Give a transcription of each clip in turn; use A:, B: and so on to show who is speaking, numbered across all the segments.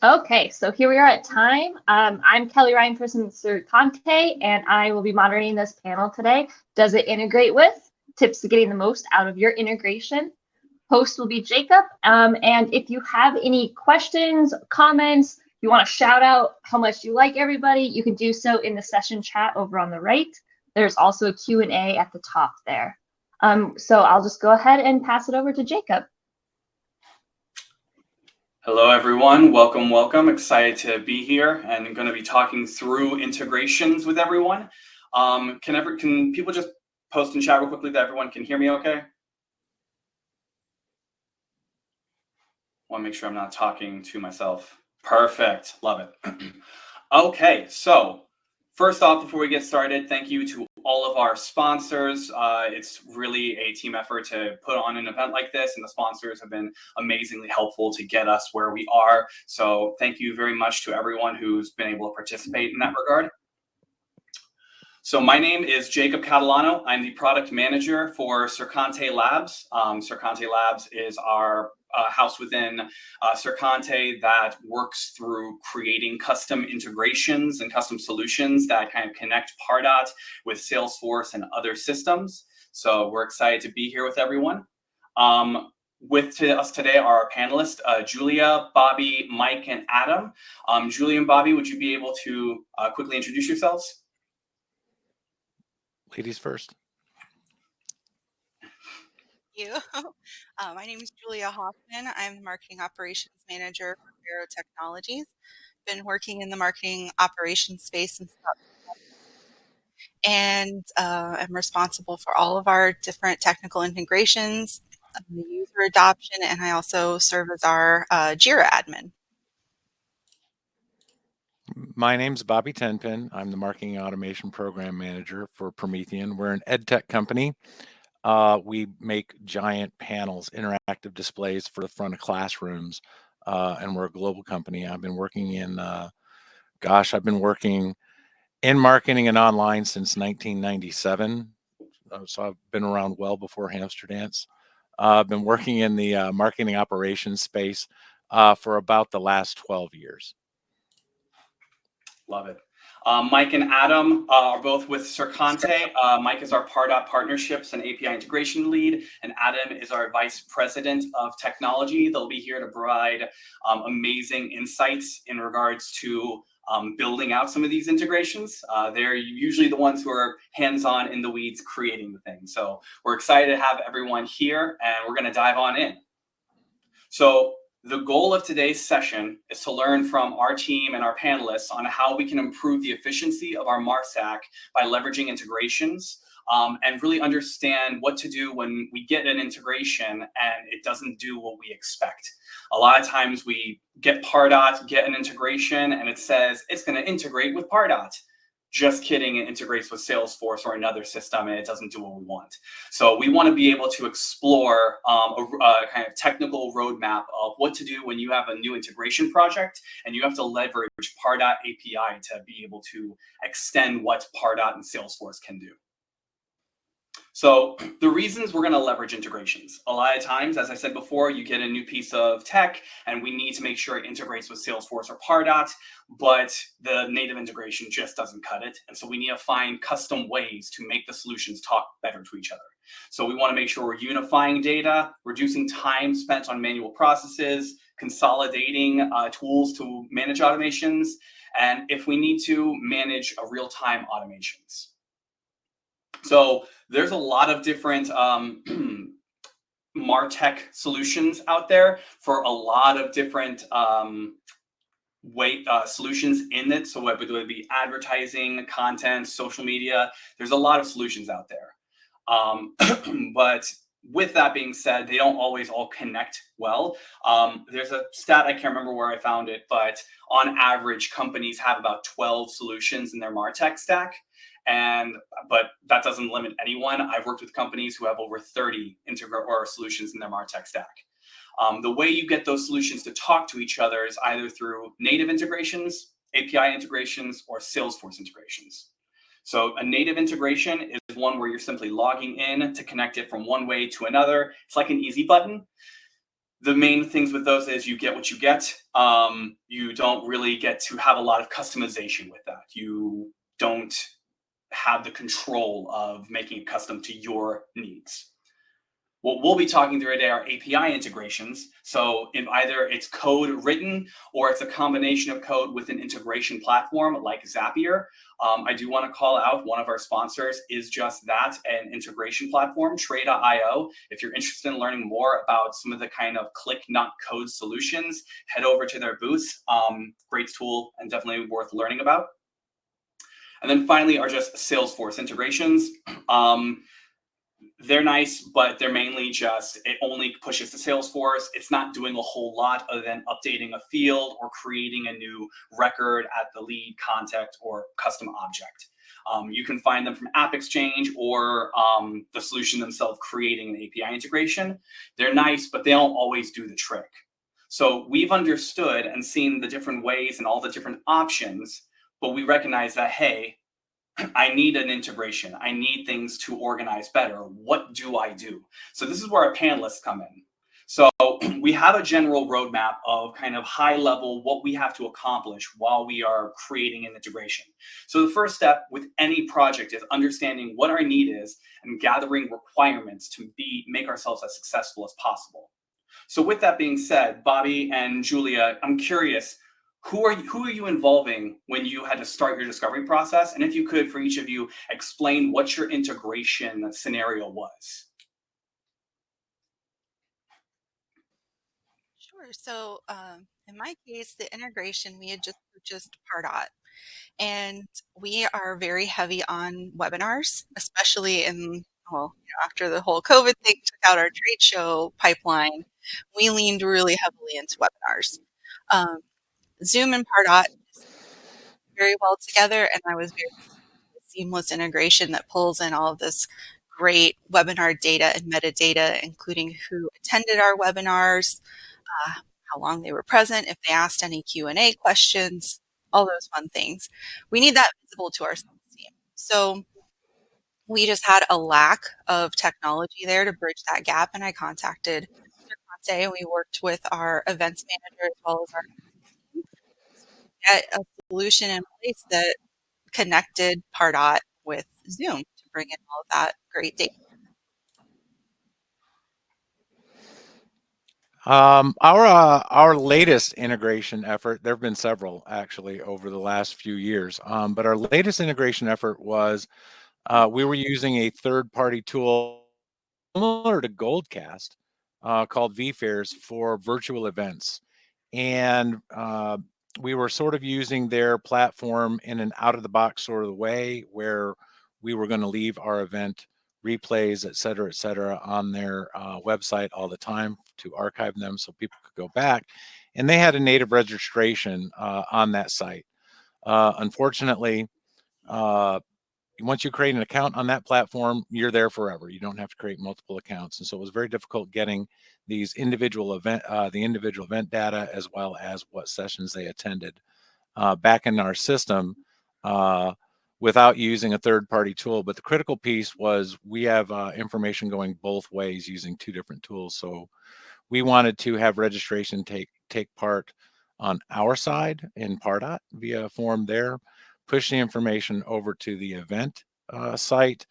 A: Okay, so here we are at time. I'm Kelly Ryan from Sercante, and I will be moderating this panel today. Does it integrate with? Tips to getting the most out of your integration. Host will be Jacob. And if you have any questions, comments, you want to shout out how much you like everybody, you can do so in the session chat over on the right. There's also a Q&A at the top there. So I'll just go ahead and pass it over to Jacob.
B: Hello, everyone. Welcome, welcome. Excited to be here and I'm going to be talking through integrations with everyone. Can people just post in chat real quickly that everyone can hear me okay? Want to make sure I'm not talking to myself. Perfect. Love it. Okay, so first off, before we get started, thank you to all of our sponsors. It's really a team effort to put on an event like this, and the sponsors have been amazingly helpful to get us where we are. So thank you very much to everyone who's been able to participate in that regard. So my name is Jacob Catalano. I'm the product manager for Sercante Labs. Sercante Labs is our house within Sercante that works through creating custom integrations and custom solutions that kind of connect Pardot with Salesforce and other systems. So we're excited to be here with everyone. With us today are our panelists, Julia, Bobby, Mike, and Adam. Julia and Bobby, would you be able to quickly introduce yourselves?
C: Ladies first.
D: Thank you. My name is Julia Hofmann. I'm the Marketing Operations Manager for Pardot Technologies. Been working in the marketing operations space since about 2000. And I'm responsible for all of our different technical integrations, the user adoption, and I also serve as our Jira admin.
C: My name's Bobby Tenpin. I'm the Marketing Automation Program Manager for Promethean. We're an ed tech company. We make giant panels, interactive displays for the front of classrooms, and we're a global company. I've been working in, I've been working in marketing and online since 1997. So I've been around well before Hamster Dance. I've been working in the marketing operations space for about the last 12 years.
B: Love it. Mike and Adam are both with Sercante. Mike is our Pardot Partnerships and API Integration Lead, and Adam is our Vice President of Technology. They'll be here to provide amazing insights in regards to building out some of these integrations. They're usually the ones who are hands-on in the weeds creating the thing. So we're excited to have everyone here, and we're going to dive on in. So the goal of today's session is to learn from our team and our panelists on how we can improve the efficiency of our marstack by leveraging integrations and really understand what to do when we get an integration and it doesn't do what we expect. A lot of times we get Pardot, get an integration, and it says it's going to integrate with Pardot. Just kidding, it integrates with Salesforce or another system and it doesn't do what we want. So we want to be able to explore a kind of technical roadmap of what to do when you have a new integration project and you have to leverage Pardot API to be able to extend what Pardot and Salesforce can do. So the reasons we're going to leverage integrations. A lot of times, as I said before, you get a new piece of tech and we need to make sure it integrates with Salesforce or Pardot, but the native integration just doesn't cut it. And so we need to find custom ways to make the solutions talk better to each other. So we want to make sure we're unifying data, reducing time spent on manual processes, consolidating tools to manage automations, and if we need to, manage real-time automations. So there's a lot of different MarTech solutions out there for a lot of different solutions in it. So whether it be advertising, content, social media, there's a lot of solutions out there. But with that being said, they don't always all connect well. There's a stat, I can't remember where I found it, but on average, companies have about 12 solutions in their MarTech stack. But that doesn't limit anyone. I've worked with companies who have over 30 solutions in their MarTech stack. The way you get those solutions to talk to each other is either through native integrations, API integrations, or Salesforce integrations. So a native integration is one where you're simply logging in to connect it from one way to another. It's like an easy button. The main things with those is you get what you get. You don't really get to have a lot of customization with that. You don't have the control of making it custom to your needs. What we'll be talking through today are API integrations. So if either it's code written or it's a combination of code with an integration platform like Zapier. I do want to call out one of our sponsors is just that, an integration platform, Trade.io. If you're interested in learning more about some of the kind of click, not code solutions, head over to their booth. Great tool and definitely worth learning about. And then finally are just Salesforce integrations. They're nice, but they're mainly just, it only pushes to Salesforce. It's not doing a whole lot other than updating a field or creating a new record at the lead, contact, or custom object. You can find them from App Exchange or the solution themselves creating an API integration. They're nice, but they don't always do the trick. So we've understood and seen the different ways and all the different options, but we recognize that, hey, I need an integration. I need things to organize better. What do I do? So this is where our panelists come in. So we have a general roadmap of kind of high level what we have to accomplish while we are creating an integration. So the first step with any project is understanding what our need is and gathering requirements to make ourselves as successful as possible. So with that being said, Bobby and Julia, I'm curious, who are you involving when you had to start your discovery process? And if you could, for each of you, explain what your integration scenario was.
D: Sure. So in my case, the integration, we had just purchased Pardot. And we are very heavy on webinars, especially in, well, after the whole COVID thing took out our trade show pipeline, we leaned really heavily into webinars. Um, Zoom and Pardot just very well together, and I was very seamless integration that pulls in all of this great webinar data and metadata, including who attended our webinars, how long they were present, if they asked any Q&A questions, all those fun things. We need that visible to our sales team. So we just had a lack of technology there to bridge that gap, and I contacted Conte, and we worked with our events manager as well as our team to get a solution in place that connected Pardot with Zoom to bring in all of that great data.
C: Our latest integration effort, there have been several actually over the last few years, but our latest integration effort was we were using a third-party tool similar to Goldcast called vFairs for virtual events. And we were sort of using their platform in an out-of-the-box sort of way where we were going to leave our event replays, et cetera, on their website all the time to archive them so people could go back. And they had a native registration on that site. Unfortunately, once you create an account on that platform, you're there forever. You don't have to create multiple accounts. And so it was very difficult getting these individual event data as well as what sessions they attended back in our system without using a third-party tool. But the critical piece was we have information going both ways using two different tools. So we wanted to have registration take part on our side in Pardot via a form there, push the information over to the event site,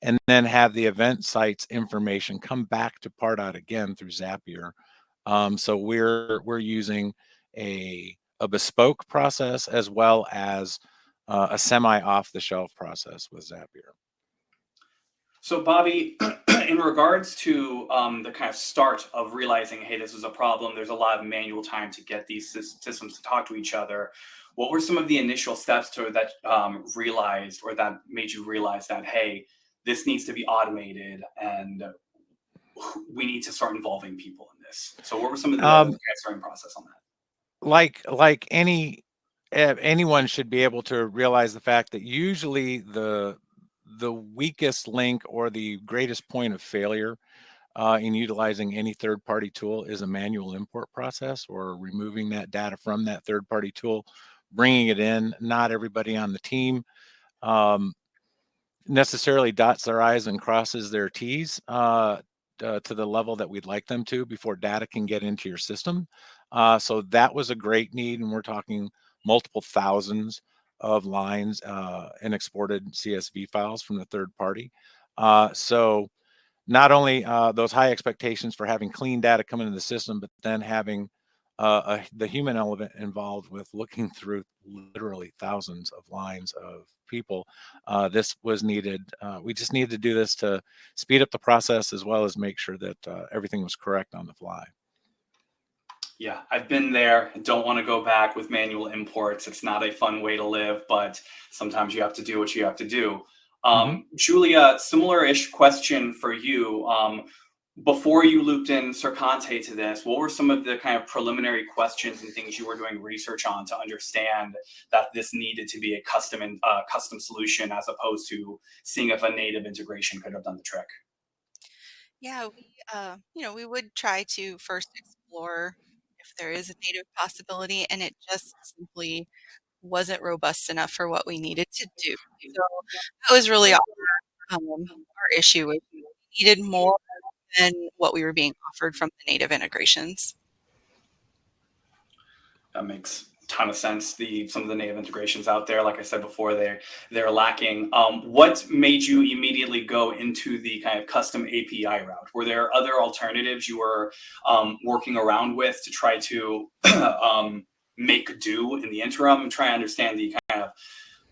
C: and then have the event site's information come back to Pardot again through Zapier. So we're using a bespoke process as well as a semi off-the-shelf process with Zapier.
B: So Bobby, in regards to the kind of start of realizing, hey, this is a problem, there's a lot of manual time to get these systems to talk to each other. What were some of the initial steps that realized or that made you realize that, hey, this needs to be automated and we need to start involving people in this? So what were some of the starting process on that?
C: Like anyone should be able to realize the fact that usually the weakest link or the greatest point of failure in utilizing any third-party tool is a manual import process or removing that data from that third-party tool, bringing it in. Not everybody on the team necessarily dots their I's and crosses their T's to the level that we'd like them to before data can get into your system. So that was a great need, and we're talking multiple thousands of lines and exported CSV files from the third party. So not only those high expectations for having clean data come into the system, but then having the human element involved with looking through literally thousands of lines of people. This was needed. We just needed to do this to speed up the process as well as make sure that everything was correct on the fly.
B: Yeah, I've been there. Don't want to go back with manual imports. It's not a fun way to live, but sometimes you have to do what you have to do. Julia, similar-ish question for you. Before you looped in Sercante to this, what were some of the kind of preliminary questions and things you were doing research on to understand that this needed to be a custom solution as opposed to seeing if a native integration could have done the trick?
D: Yeah, we would try to first explore if there is a native possibility, and it just simply wasn't robust enough for what we needed to do. So that was really our issue. We needed more than what we were being offered from the native integrations.
B: That makes a ton of sense. Some of the native integrations out there, like I said before, they're lacking. What made you immediately go into the kind of custom API route? Were there other alternatives you were working around with to try to make do in the interim and try to understand the kind of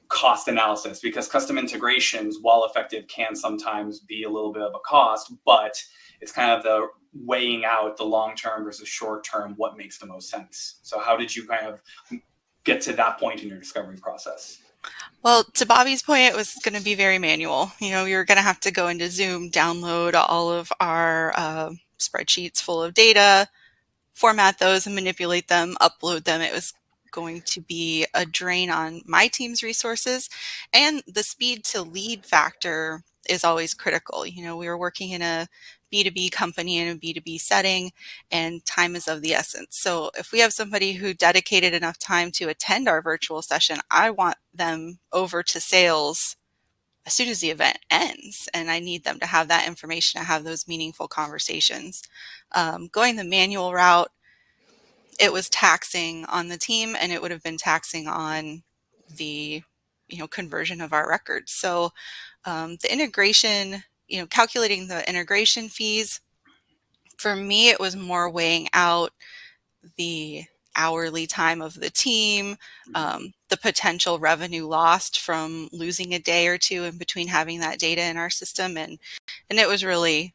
B: cost analysis? Because custom integrations, while effective, can sometimes be a little bit of a cost, but it's kind of the weighing out the long-term versus short-term, what makes the most sense. So how did you kind of get to that point in your discovery process?
D: Well, to Bobby's point, it was going to be very manual. We were going to have to go into Zoom, download all of our spreadsheets full of data, format those and manipulate them, upload them. It was going to be a drain on my team's resources, and the speed to lead factor is always critical. We were working in a B2B company in a B2B setting, and time is of the essence. So if we have somebody who dedicated enough time to attend our virtual session, I want them over to sales as soon as the event ends, and I need them to have that information to have those meaningful conversations. Going the manual route, it was taxing on the team, and it would have been taxing on the conversion of our records. So the integration, calculating the integration fees, for me, it was more weighing out the hourly time of the team, the potential revenue lost from losing a day or two in between having that data in our system. And it was really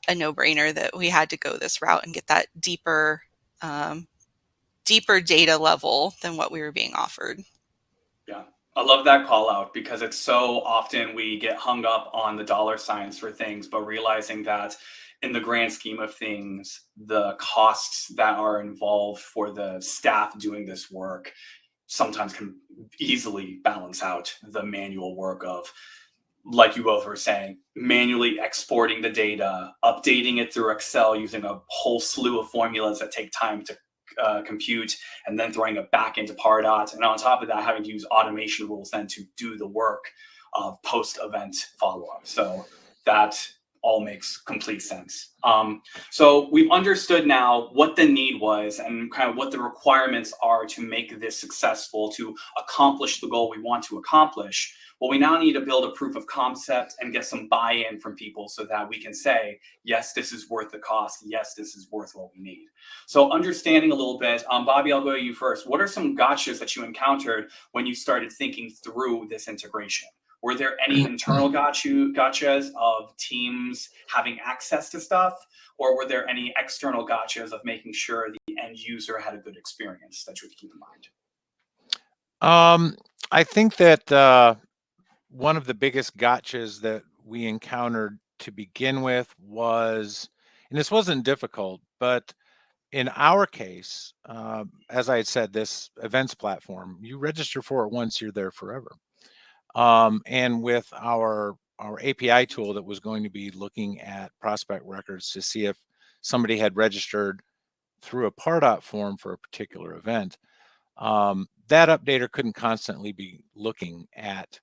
D: a no-brainer that we had to go this route and get that deeper data level than what we were being offered.
B: Yeah, I love that call out because it's so often we get hung up on the dollar signs for things, but realizing that in the grand scheme of things, the costs that are involved for the staff doing this work sometimes can easily balance out the manual work of, like you both were saying, manually exporting the data, updating it through Excel using a whole slew of formulas that take time to compute, and then throwing it back into Pardot. And on top of that, having to use automation rules then to do the work of post-event follow-up. So that all makes complete sense. So we've understood now what the need was and kind of what the requirements are to make this successful, to accomplish the goal we want to accomplish. Well, we now need to build a proof of concept and get some buy-in from people so that we can say, yes, this is worth the cost. Yes, this is worth what we need. So understanding a little bit, Bobby, I'll go to you first. What are some gotchas that you encountered when you started thinking through this integration? Were there any internal gotchas of teams having access to stuff, or were there any external gotchas of making sure the end user had a good experience that you would keep in mind?
C: I think that one of the biggest gotchas that we encountered to begin with was, and this wasn't difficult, but in our case, as I had said, this events platform, you register for it once, you're there forever. And with our API tool that was going to be looking at prospect records to see if somebody had registered through a Pardot form for a particular event, that updater couldn't constantly be looking at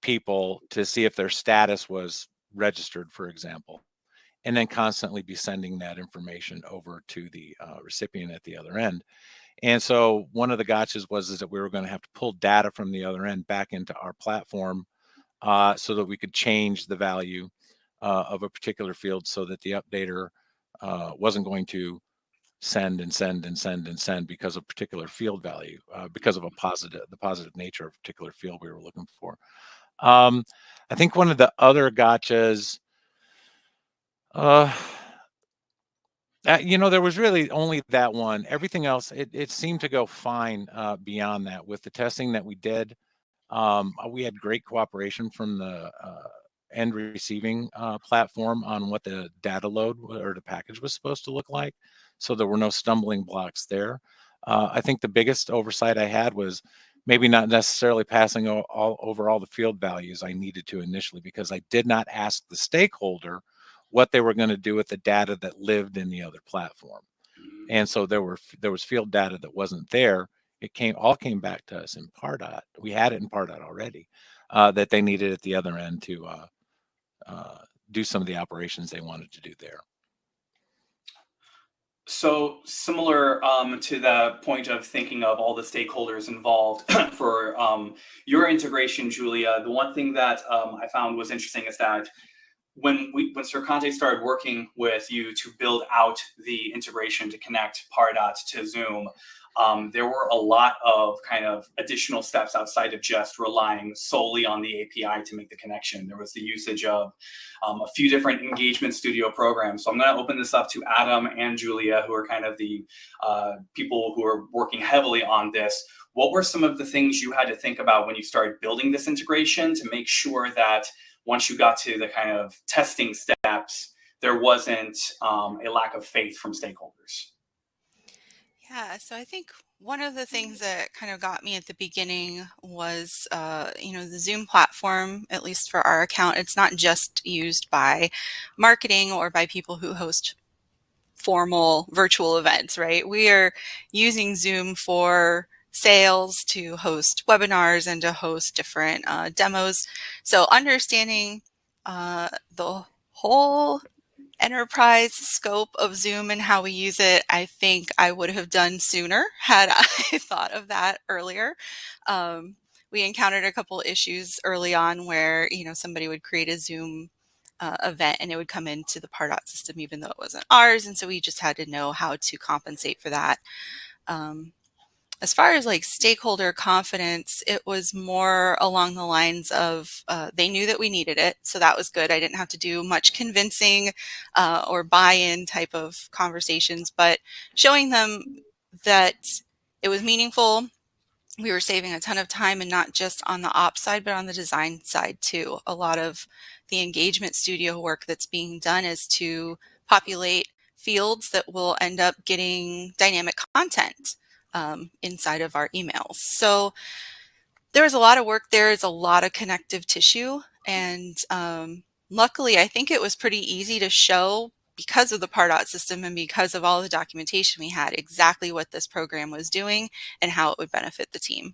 C: people to see if their status was registered, for example. and then constantly be sending that information over to the recipient at the other end. And so one of the gotchas was that we were going to have to pull data from the other end back into our platform so that we could change the value of a particular field, so that the updater wasn't going to send and send and send and send because of particular field value, because of the positive nature of a particular field we were looking for. I think one of the other gotchas, there was really only that one. Everything else, it seemed to go fine beyond that. With the testing that we did, we had great cooperation from the end receiving platform on what the data load or the package was supposed to look like. So there were no stumbling blocks there. I think the biggest oversight I had was maybe not necessarily passing over all the field values I needed to initially, because I did not ask the stakeholder what they were going to do with the data that lived in the other platform. And so there was field data that wasn't there. It all came back to us in Pardot. We had it in Pardot already, that they needed at the other end to do some of the operations they wanted to do there.
B: So similar to the point of thinking of all the stakeholders involved for your integration, Julia, the one thing that I found was interesting is that when Sercante started working with you to build out the integration to connect Pardot to Zoom, there were a lot of kind of additional steps outside of just relying solely on the API to make the connection. There was the usage of a few different engagement studio programs. So I'm going to open this up to Adam and Julia, who are kind of the people who are working heavily on this. What were some of the things you had to think about when you started building this integration to make sure that once you got to the kind of testing steps, there wasn't a lack of faith from stakeholders?
D: Yeah, so I think one of the things that kind of got me at the beginning was, the Zoom platform, at least for our account, it's not just used by marketing or by people who host formal virtual events, right? We are using Zoom for sales, to host webinars, and to host different demos. So understanding the whole enterprise scope of Zoom and how we use it, I think I would have done sooner had I thought of that earlier. We encountered a couple issues early on where, somebody would create a Zoom event and it would come into the Pardot system even though it wasn't ours. And so we just had to know how to compensate for that. As far as like stakeholder confidence, it was more along the lines of they knew that we needed it. So that was good. I didn't have to do much convincing or buy-in type of conversations, but showing them that it was meaningful. We were saving a ton of time, and not just on the ops side, but on the design side too. A lot of the engagement studio work that's being done is to populate fields that will end up getting dynamic content inside of our emails. So there was a lot of work there. It's a lot of connective tissue. And luckily, I think it was pretty easy to show, because of the Pardot system and because of all the documentation we had, exactly what this program was doing and how it would benefit the team.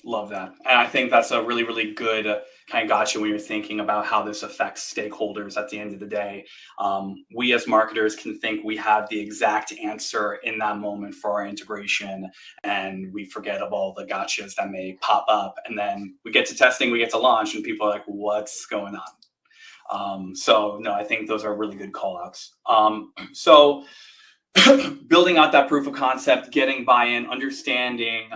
B: Love that. And I think that's a really, really good kind of gotcha when you're thinking about how this affects stakeholders at the end of the day. We as marketers can think we have the exact answer in that moment for our integration, and we forget of all the gotchas that may pop up. And then we get to testing, we get to launch, and people are like, what's going on? So no, I think those are really good call outs. So building out that proof of concept, getting buy-in, understanding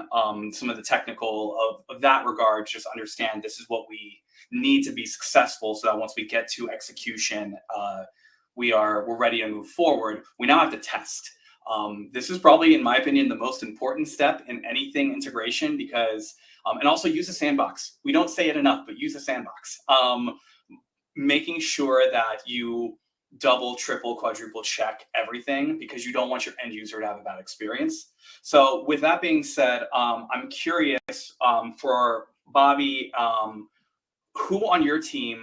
B: some of the technical of that regard, just understand this is what we need to be successful, so that once we get to execution, we're ready to move forward. We now have to test. This is probably, in my opinion, the most important step in anything integration, because and also use a sandbox. We don't say it enough, but use a sandbox. Making sure that you double, triple, quadruple check everything, because you don't want your end user to have a bad experience. So with that being said, I'm curious for Bobby, who on your team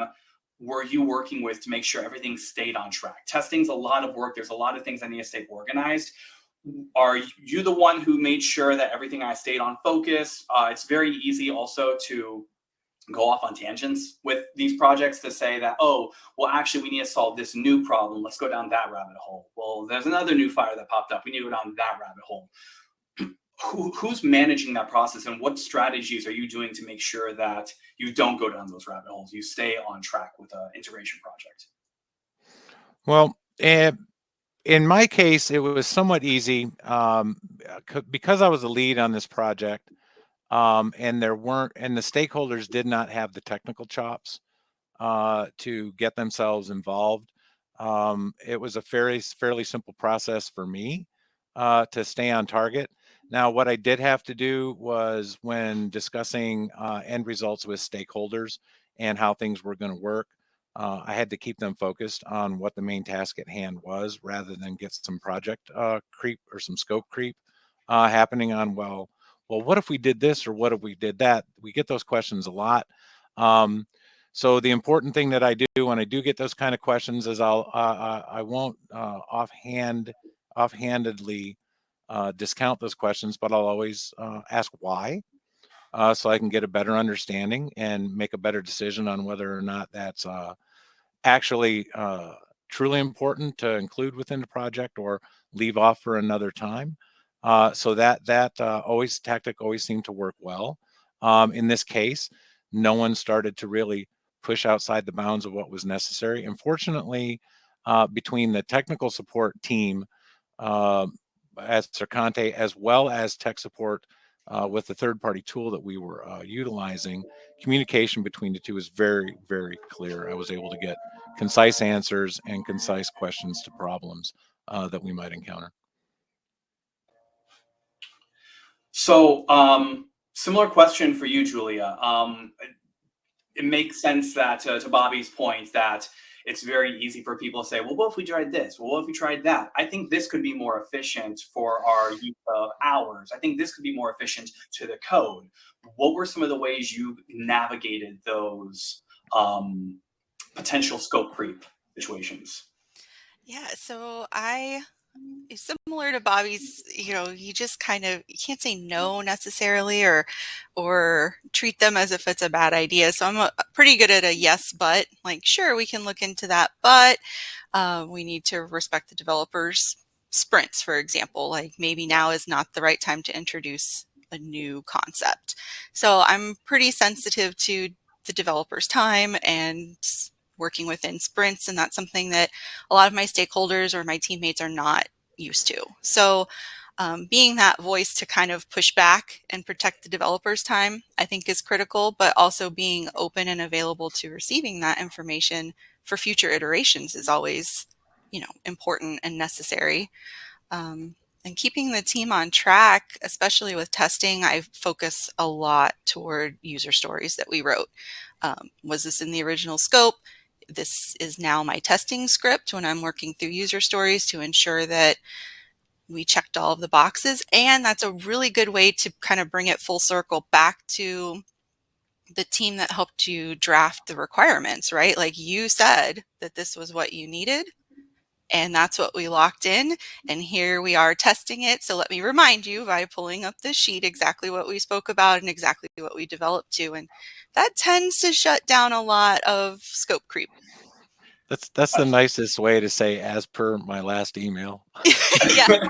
B: were you working with to make sure everything stayed on track? Testing's a lot of work. There's a lot of things that need to stay organized. Are you the one who made sure that everything stayed on focus? It's very easy also to go off on tangents with these projects to say that, oh, well, actually, we need to solve this new problem. Let's go down that rabbit hole. Well, there's another new fire that popped up. We need to go down that rabbit hole. Who's managing that process, and what strategies are you doing to make sure that you don't go down those rabbit holes? You stay on track with an integration project.
C: Well, in my case, it was somewhat easy because I was the lead on this project, and the stakeholders did not have the technical chops to get themselves involved. It was a fairly simple process for me to stay on target. Now, what I did have to do was, when discussing end results with stakeholders and how things were going to work, I had to keep them focused on what the main task at hand was, rather than get some project creep or some scope creep happening on, well, what if we did this, or what if we did that? We get those questions a lot. So the important thing that I do when I do get those kind of questions is I won't offhandedly discount those questions, but I'll always ask why, so I can get a better understanding and make a better decision on whether or not that's actually truly important to include within the project or leave off for another time. So that tactic always seemed to work well. In this case, no one started to really push outside the bounds of what was necessary. Unfortunately, between the technical support team at Sercante, as well as tech support with the third-party tool that we were utilizing, communication between the two is very, very clear. I was able to get concise answers and concise questions to problems that we might encounter.
B: So, similar question for you, Julia. It makes sense that, to Bobby's point, that it's very easy for people to say, well, what if we tried this? Well, what if we tried that? I think this could be more efficient for our use of hours. I think this could be more efficient to the code. What were some of the ways you navigated those potential scope creep situations?
D: Yeah, so similar to Bobby's, you just you can't say no necessarily, or treat them as if it's a bad idea. So I'm pretty good at a yes, but like, sure, we can look into that, but we need to respect the developers' sprints, for example. Like, maybe now is not the right time to introduce a new concept. So I'm pretty sensitive to the developers' time and working within sprints, and that's something that a lot of my stakeholders or my teammates are not used to. So being that voice to kind of push back and protect the developers' time, I think, is critical, but also being open and available to receiving that information for future iterations is always, important and necessary. And keeping the team on track, especially with testing, I focus a lot toward user stories that we wrote. Was this in the original scope? This is now my testing script when I'm working through user stories to ensure that we checked all of the boxes. And that's a really good way to kind of bring it full circle back to the team that helped you draft the requirements, right? Like, you said that this was what you needed, and that's what we locked in. And here we are testing it. So let me remind you, by pulling up the sheet, exactly what we spoke about and exactly what we developed to. And that tends to shut down a lot of scope creep.
C: That's the nicest way to say, as per my last email.
D: Yeah.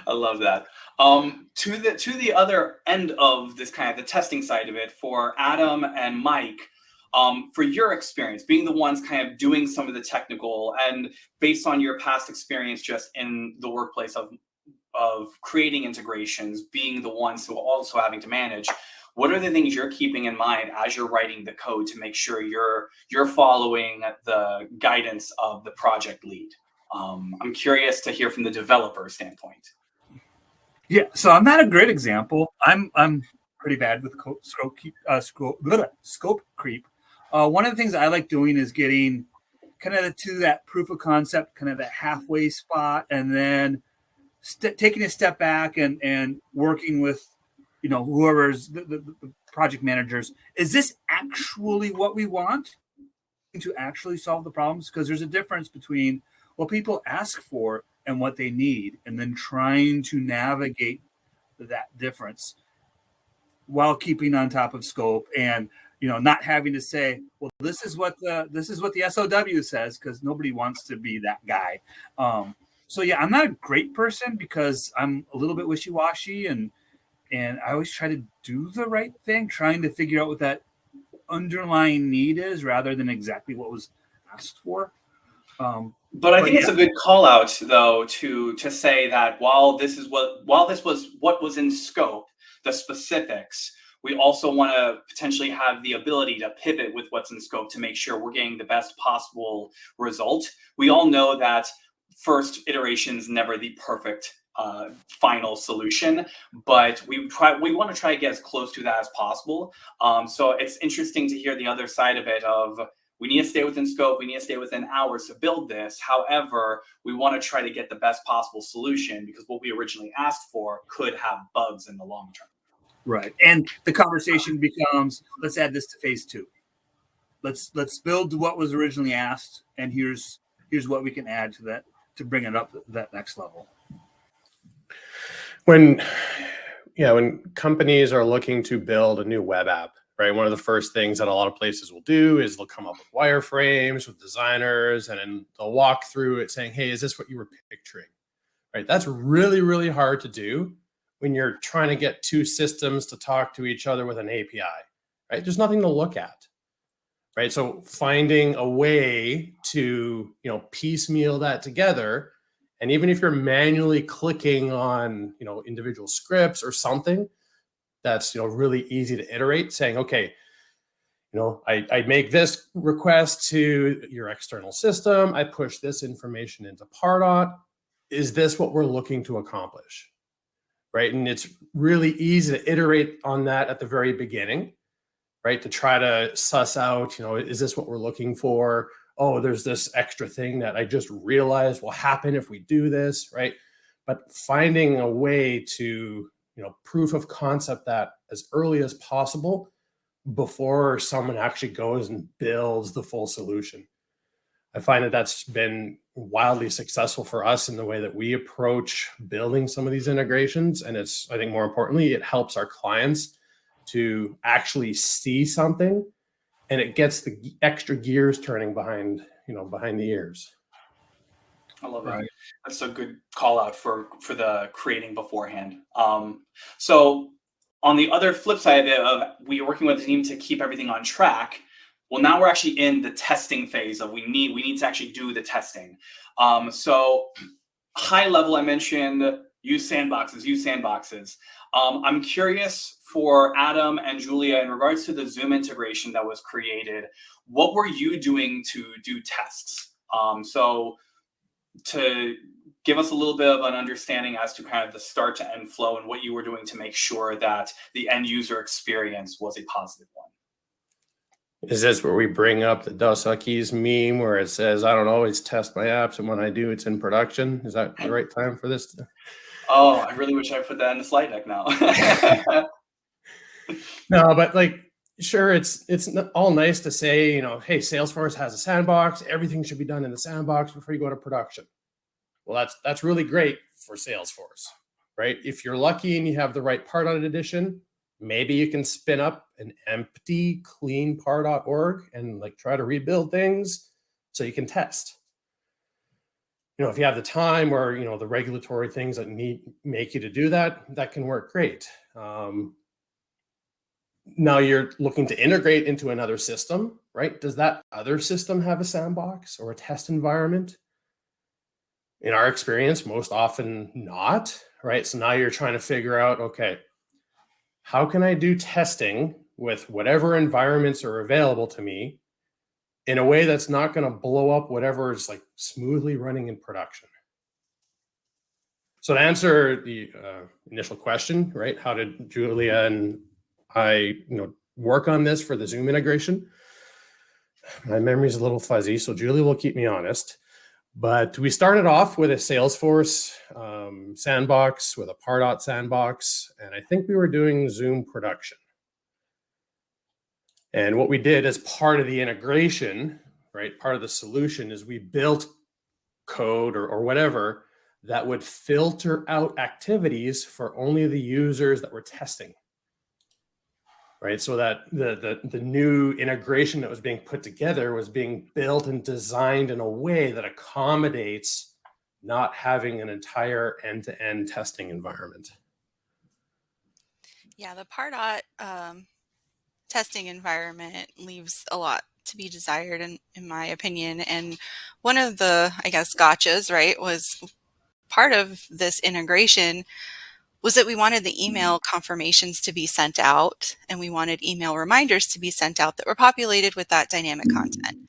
B: I love that. To the other end of this, kind of the testing side of it, for Adam and Mike, for your experience, being the ones kind of doing some of the technical, and based on your past experience just in the workplace of creating integrations, being the ones who are also having to manage, what are the things you're keeping in mind as you're writing the code to make sure you're following the guidance of the project lead? I'm curious to hear from the developer standpoint.
E: Yeah, so I'm not a great example. I'm pretty bad with scope creep. One of the things I like doing is getting kind of to that proof of concept, kind of that halfway spot, and then taking a step back and working with, whoever's the project managers. Is this actually what we want to actually solve the problems? Because there's a difference between what people ask for and what they need, and then trying to navigate that difference. while keeping on top of scope, and not having to say, well, this is what the SOW says, because nobody wants to be that guy. So yeah, I'm not a great person because I'm a little bit wishy-washy, and I always try to do the right thing, trying to figure out what that underlying need is rather than exactly what was asked for.
B: But I think it's a good call out, though, to say that while this was what was in scope, the specifics, we also want to potentially have the ability to pivot with what's in scope to make sure we're getting the best possible result. We all know that first iteration is never the perfect final solution, but we want to try to get as close to that as possible. So it's interesting to hear the other side of it of, we need to stay within scope, we need to stay within hours to build this. However, we want to try to get the best possible solution because what we originally asked for could have bugs in the long term.
E: Right. And the conversation becomes, let's add this to phase 2. Let's build what was originally asked, and here's what we can add to that to bring it up that next level.
F: When companies are looking to build a new web app, right, one of the first things that a lot of places will do is they'll come up with wireframes with designers, and then they'll walk through it saying, hey, is this what you were picturing? Right. That's really, really hard to do when you're trying to get two systems to talk to each other with an API, right? There's nothing to look at, right? So finding a way to, piecemeal that together, and even if you're manually clicking on, individual scripts or something, that's, really easy to iterate, saying, okay, I make this request to your external system. I push this information into Pardot. Is this what we're looking to accomplish? Right. And it's really easy to iterate on that at the very beginning, right? To try to suss out, is this what we're looking for? Oh, there's this extra thing that I just realized will happen if we do this, right? But finding a way to, proof of concept that as early as possible before someone actually goes and builds the full solution. I find that that's been wildly successful for us in the way that we approach building some of these integrations. And it's, I think more importantly, it helps our clients to actually see something, and it gets the extra gears turning behind the ears.
B: I love
E: Right.
B: it. That's a good call out for the creating beforehand. So on the other flip side of it, we are working with the team to keep everything on track. Well, now we're actually in the testing phase of we need to actually do the testing. So high level, I mentioned use sandboxes. I'm curious for Adam and Julia, in regards to the Zoom integration that was created, what were you doing to do tests? So to give us a little bit of an understanding as to kind of the start to end flow and what you were doing to make sure that the end user experience was a positive one.
F: Is this where we bring up the Dos Equis meme where it says, I don't always test my apps, and when I do, it's in production? Is that the right time for this?
B: Oh, I really wish I put that in the slide deck now.
F: No, but sure, it's all nice to say, hey, Salesforce has a sandbox. Everything should be done in the sandbox before you go to production. Well, that's really great for Salesforce, right? If you're lucky and you have the right Pardot edition, maybe you can spin up an empty, clean Pardot.org and try to rebuild things so you can test. If you have the time or, the regulatory things that make you to do that can work great. Now you're looking to integrate into another system, right? Does that other system have a sandbox or a test environment? In our experience, most often not, right? So now you're trying to figure out, okay, how can I do testing with whatever environments are available to me in a way that's not going to blow up whatever is smoothly running in production? So to answer the initial question, right? How did Julia and I, work on this for the Zoom integration? My memory's a little fuzzy, so Julia will keep me honest. But we started off with a Salesforce sandbox, with a Pardot sandbox, and I think we were doing Zoom production. And what we did as part of the integration, right, part of the solution is we built code or whatever that would filter out activities for only the users that were testing. right? So that the new integration that was being put together was being built and designed in a way that accommodates not having an entire end-to-end testing environment.
D: Yeah, the Pardot testing environment leaves a lot to be desired, in my opinion. And one of the, I guess, gotchas, right, was part of this integration was that we wanted the email confirmations to be sent out, and we wanted email reminders to be sent out that were populated with that dynamic content.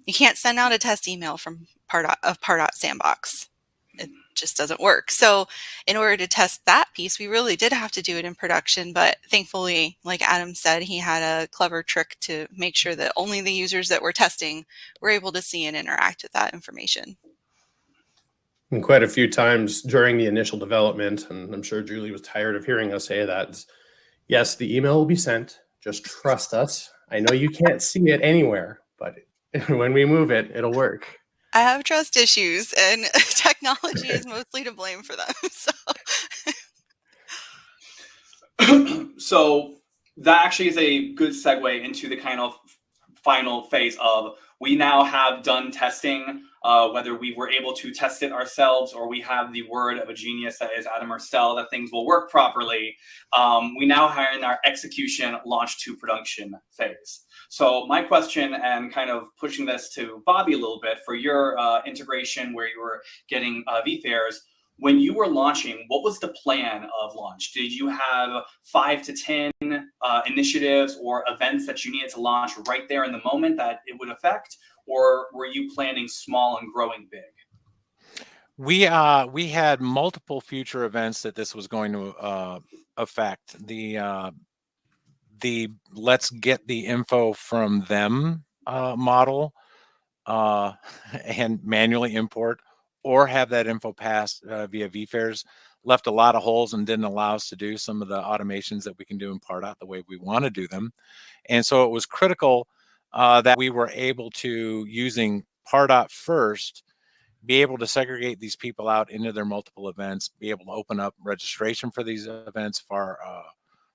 D: You can't send out a test email from Pardot Sandbox. It just doesn't work. So in order to test that piece, we really did have to do it in production. But thankfully, like Adam said, he had a clever trick to make sure that only the users that were testing were able to see and interact with that information.
F: And quite a few times during the initial development, and I'm sure Julie was tired of hearing us say that, yes, the email will be sent. Just trust us. I know you can't see it anywhere, but when we move it, it'll work.
D: I have trust issues, and technology is mostly to blame for them.
B: So that actually is a good segue into the kind of final phase of we now have done testing, whether we were able to test it ourselves or we have the word of a genius that is Adam Erstelle that things will work properly. We now are in our execution launch to production phase. So my question, and kind of pushing this to Bobby a little bit, for your integration where you were getting vFairs, when you were launching, what was the plan of launch? Did you have 5 to 10 initiatives or events that you needed to launch right there in the moment that it would affect? Or were you planning small and growing big?
C: We had multiple future events that this was going to affect. The let's get the info from them model and manually import or have that info passed via vFairs left a lot of holes and didn't allow us to do some of the automations that we can do in Pardot the way we want to do them. And so it was critical that we were able to, using Pardot first, be able to segregate these people out into their multiple events, be able to open up registration for these events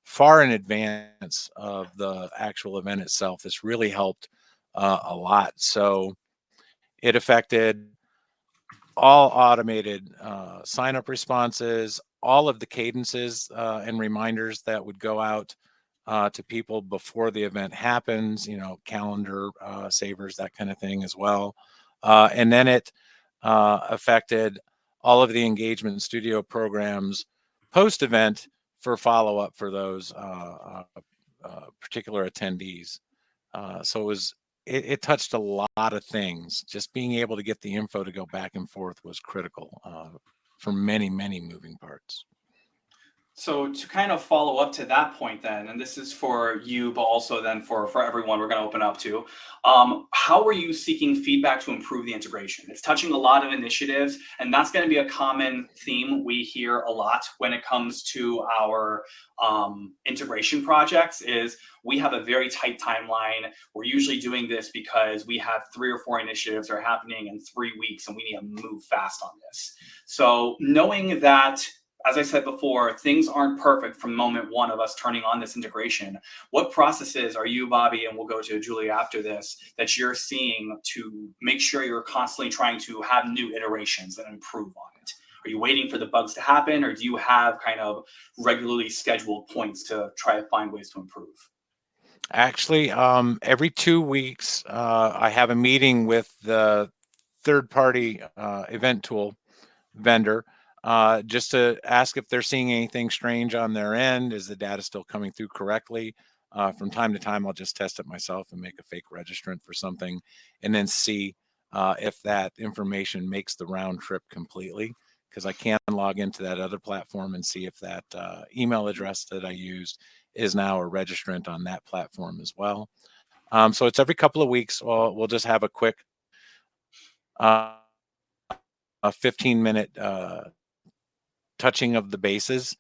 C: far in advance of the actual event itself. This really helped a lot. So it affected all automated sign-up responses, all of the cadences and reminders that would go out to people before the event happens, calendar savers, that kind of thing as well. And then it affected all of the engagement studio programs post-event for follow-up for those particular attendees. So it touched a lot of things. Just being able to get the info to go back and forth was critical for many, many moving parts.
B: So to kind of follow up to that point then, and this is for you, but also then for everyone we're going to open up to, how are you seeking feedback to improve the integration? It's touching a lot of initiatives, and that's going to be a common theme we hear a lot when it comes to our integration projects is we have a very tight timeline. We're usually doing this because we have 3 or 4 initiatives that are happening in 3 weeks, and we need to move fast on this. So knowing that, as I said before, things aren't perfect from moment one of us turning on this integration. What processes are you, Bobby, and we'll go to Julie after this, that you're seeing to make sure you're constantly trying to have new iterations that improve on it? Are you waiting for the bugs to happen, or do you have kind of regularly scheduled points to try to find ways to improve?
C: Actually, every 2 weeks, I have a meeting with the third-party event tool vendor just to ask if they're seeing anything strange on their end. Is the data still coming through correctly? From time to time, I'll just test it myself and make a fake registrant for something and then see if that information makes the round trip completely, because I can log into that other platform and see if that email address that I used is now a registrant on that platform as well. So it's every couple of weeks. We'll just have a quick 15-minute touching of the bases,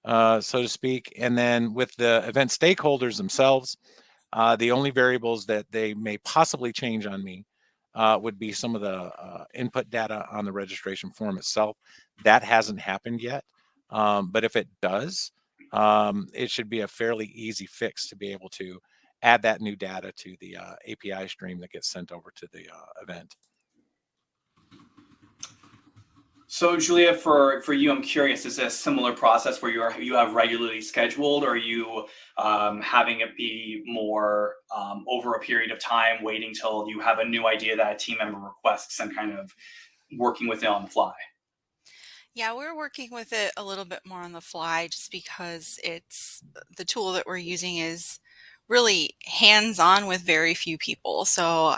C: so to speak. And then with the event stakeholders themselves, the only variables that they may possibly change on me would be some of the input data on the registration form itself. That hasn't happened yet. But if it does, it should be a fairly easy fix to be able to add that new data to the API stream that gets sent over to the event.
B: So Julia, for you, I'm curious, is it a similar process where you have regularly scheduled, or are you having it be more over a period of time, waiting till you have a new idea that a team member requests and kind of working with it on the fly?
D: Yeah, we're working with it a little bit more on the fly just because it's the tool that we're using is really hands-on with very few people. So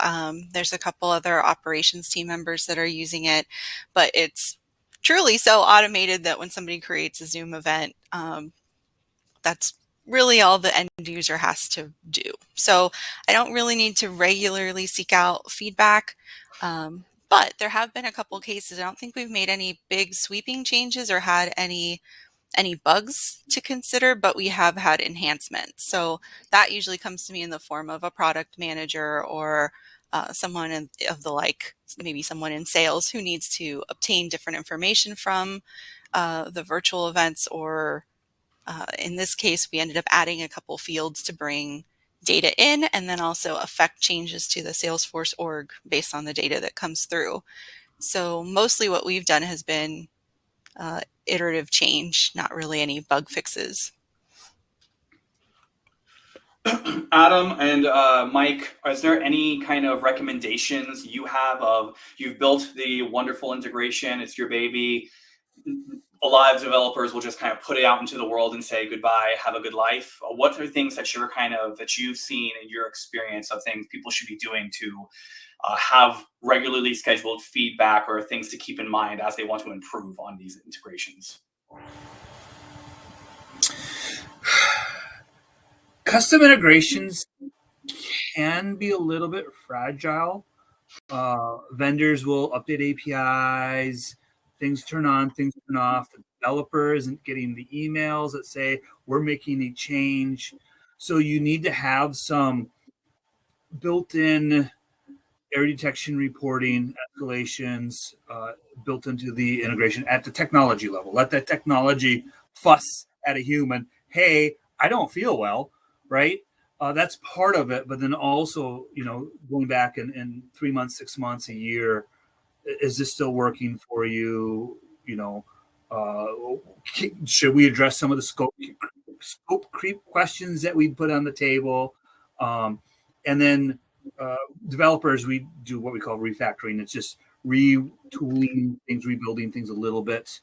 D: there's a couple other operations team members that are using it, but it's truly so automated that when somebody creates a Zoom event, that's really all the end user has to do. So I don't really need to regularly seek out feedback. But there have been a couple cases. I don't think we've made any big sweeping changes or had any bugs to consider, but we have had enhancements. So that usually comes to me in the form of a product manager or someone of the like, maybe someone in sales who needs to obtain different information from the virtual events, or in this case, we ended up adding a couple fields to bring data in and then also affect changes to the Salesforce org based on the data that comes through. So mostly what we've done has been iterative change, not really any bug fixes.
B: Adam and Mike, is there any kind of recommendations you have of, you've built the wonderful integration, it's your baby, a lot of developers will just kind of put it out into the world and say goodbye, have a good life. What are things that you've seen in your experience of things people should be doing to have regularly scheduled feedback, or things to keep in mind as they want to improve on these integrations?
E: Custom integrations can be a little bit fragile. Vendors will update APIs, things turn on, things turn off. The developer isn't getting the emails that say we're making a change. So you need to have some built-in error detection reporting, escalations built into the integration at the technology level. Let that technology fuss at a human. Hey, I don't feel well, right? That's part of it. But then also, going back in 3 months, 6 months, a year, is this still working for you? Should we address some of the scope creep questions that we put on the table? And then developers, we do what we call refactoring. It's just retooling things, rebuilding things a little bit.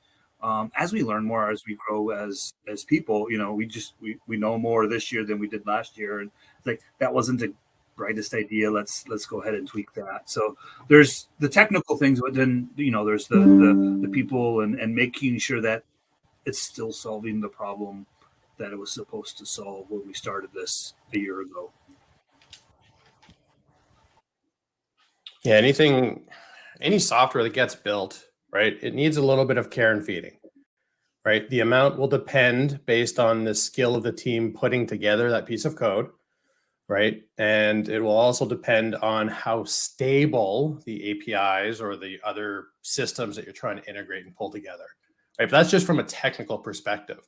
E: As we learn more, as we grow as people, we know more this year than we did last year. And it's like, that wasn't the brightest idea. Let's go ahead and tweak that. So there's the technical things, but then, there's the people and making sure that it's still solving the problem that it was supposed to solve when we started this a year ago.
F: Yeah, any software that gets built, right, it needs a little bit of care and feeding, right? The amount will depend based on the skill of the team putting together that piece of code, right? And it will also depend on how stable the APIs or the other systems that you're trying to integrate and pull together, right? But that's just from a technical perspective.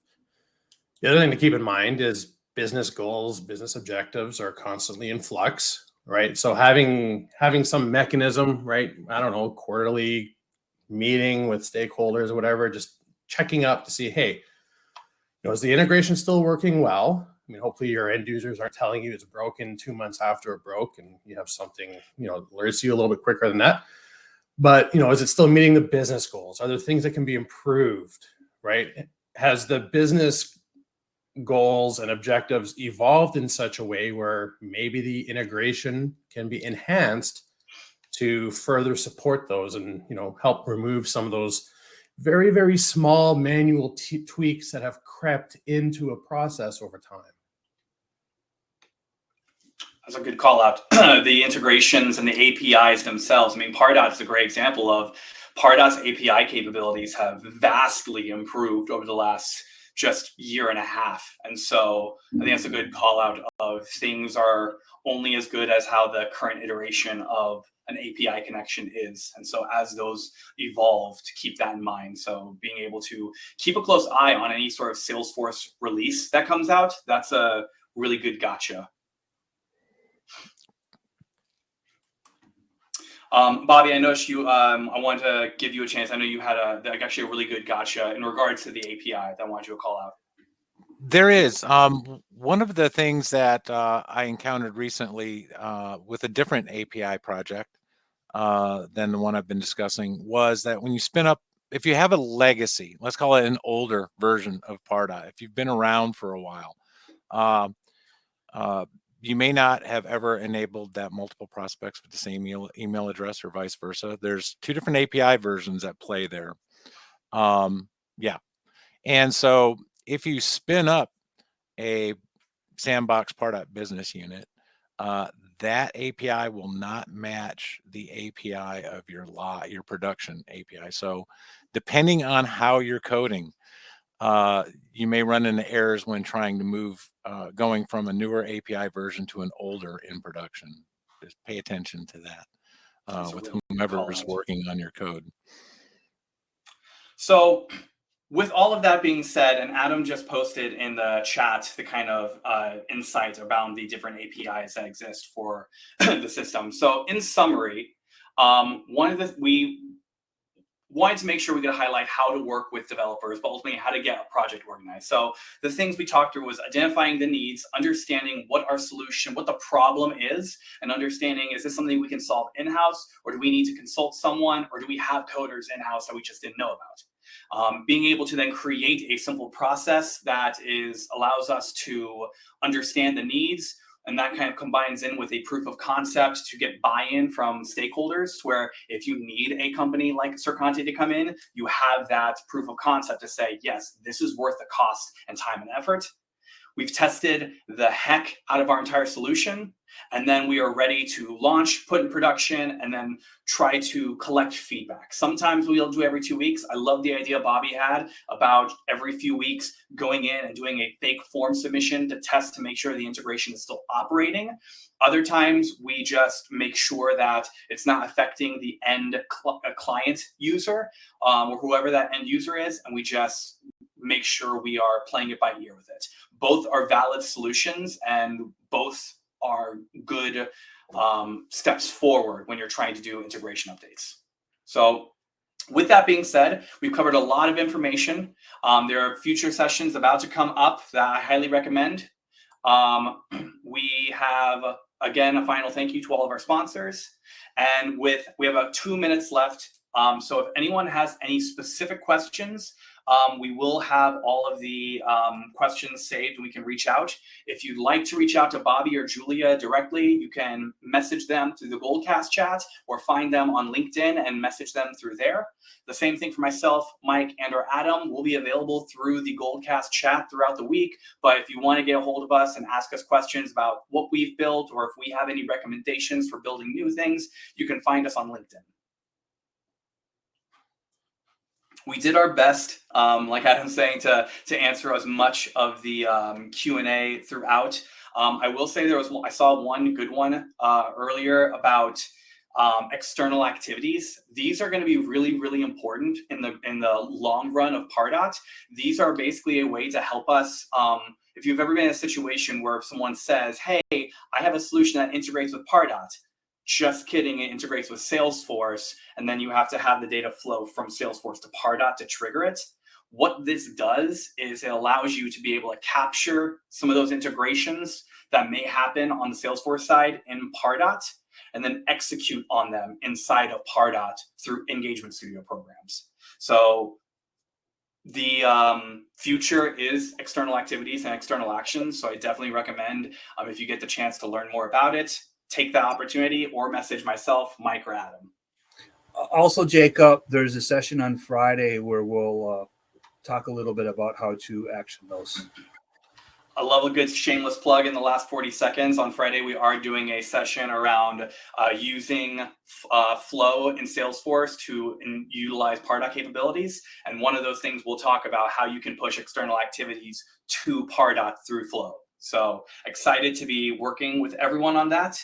F: The other thing to keep in mind is business goals, business objectives are constantly in flux, right? So having some mechanism, right? I don't know, quarterly meeting with stakeholders or whatever, just checking up to see, hey, is the integration still working well? I mean, hopefully your end users aren't telling you it's broken 2 months after it broke, and you have something, alerts you a little bit quicker than that. But, is it still meeting the business goals? Are there things that can be improved, right? Has the business goals and objectives evolved in such a way where maybe the integration can be enhanced to further support those and, help remove some of those very, very small manual tweaks that have crept into a process over time?
B: That's a good call out. The integrations and the APIs themselves. I mean, Pardot is a great example of Pardot's API capabilities have vastly improved over the last just year and a half. And so I think that's a good call out of things are only as good as how the current iteration of an API connection is. And so as those evolve, to keep that in mind. So being able to keep a close eye on any sort of Salesforce release that comes out, that's a really good gotcha. Bobby, I noticed you, I wanted to give you a chance. I know you had actually a really good gotcha in regards to the API that I wanted you to call out.
C: There is. One of the things that I encountered recently with a different API project than the one I've been discussing was that when you spin up, if you have a legacy, let's call it an older version of Pardot, if you've been around for a while, you may not have ever enabled that multiple prospects with the same email address or vice versa. There's two different API versions at play there. Yeah. And so if you spin up a sandbox Pardot business unit, that API will not match the API of your production API. So depending on how you're coding, you may run into errors when trying to move, going from a newer API version to an older in production. Just pay attention to that with whomever is working on your code.
B: So with all of that being said, and Adam just posted in the chat the kind of insights around the different APIs that exist for the system. So in summary, we wanted to make sure we could highlight how to work with developers, but ultimately how to get a project organized. So the things we talked through was identifying the needs, understanding what our solution, what the problem is, and understanding, is this something we can solve in-house, or do we need to consult someone, or do we have coders in-house that we just didn't know about? Being able to then create a simple process that allows us to understand the needs, and that kind of combines in with a proof of concept to get buy-in from stakeholders, where if you need a company like Serconte to come in, you have that proof of concept to say, yes, this is worth the cost and time and effort. We've tested the heck out of our entire solution, and then we are ready to launch, put in production, and then try to collect feedback. Sometimes we'll do every 2 weeks. I love the idea Bobby had about every few weeks going in and doing a fake form submission to test to make sure the integration is still operating. Other times we just make sure that it's not affecting the end client user or whoever that end user is, and we just make sure we are playing it by ear with it. Both are valid solutions, and both are good steps forward when you're trying to do integration updates. So with that being said, we've covered a lot of information. There are future sessions about to come up that I highly recommend. We have, again, a final thank you to all of our sponsors. And we have about 2 minutes left. So if anyone has any specific questions, we will have all of the questions saved and we can reach out. If you'd like to reach out to Bobby or Julia directly, you can message them through the Goldcast chat or find them on LinkedIn and message them through there. The same thing for myself, Mike, and or Adam will be available through the Goldcast chat throughout the week. But if you want to get a hold of us and ask us questions about what we've built, or if we have any recommendations for building new things, you can find us on LinkedIn. We did our best, like Adam's saying, to answer as much of the Q&A throughout. I will say I saw one good one earlier about external activities. These are going to be really, really important in the long run of Pardot. These are basically a way to help us. If you've ever been in a situation where someone says, "Hey, I have a solution that integrates with Pardot." Just kidding, it integrates with Salesforce, and then you have to have the data flow from Salesforce to Pardot to trigger it. What this does is it allows you to be able to capture some of those integrations that may happen on the Salesforce side in Pardot, and then execute on them inside of Pardot through Engagement Studio programs. So the future is external activities and external actions. So I definitely recommend, if you get the chance to learn more about it, take that opportunity or message myself, Mike, or Adam.
E: Also, Jacob, there's a session on Friday where we'll talk a little bit about how to action those.
B: I love a good shameless plug in the last 40 seconds. On Friday, we are doing a session around using Flow in Salesforce to utilize Pardot capabilities. And one of those things we'll talk about how you can push external activities to Pardot through Flow. So excited to be working with everyone on that.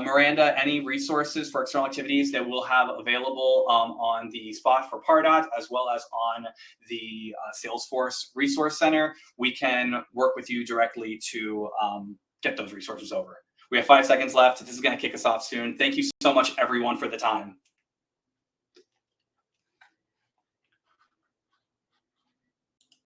B: Miranda, any resources for external activities that we'll have available on the spot for Pardot, as well as on the Salesforce Resource Center, we can work with you directly to get those resources over. We have 5 seconds left. This is going to kick us off soon. Thank you so much, everyone, for the time.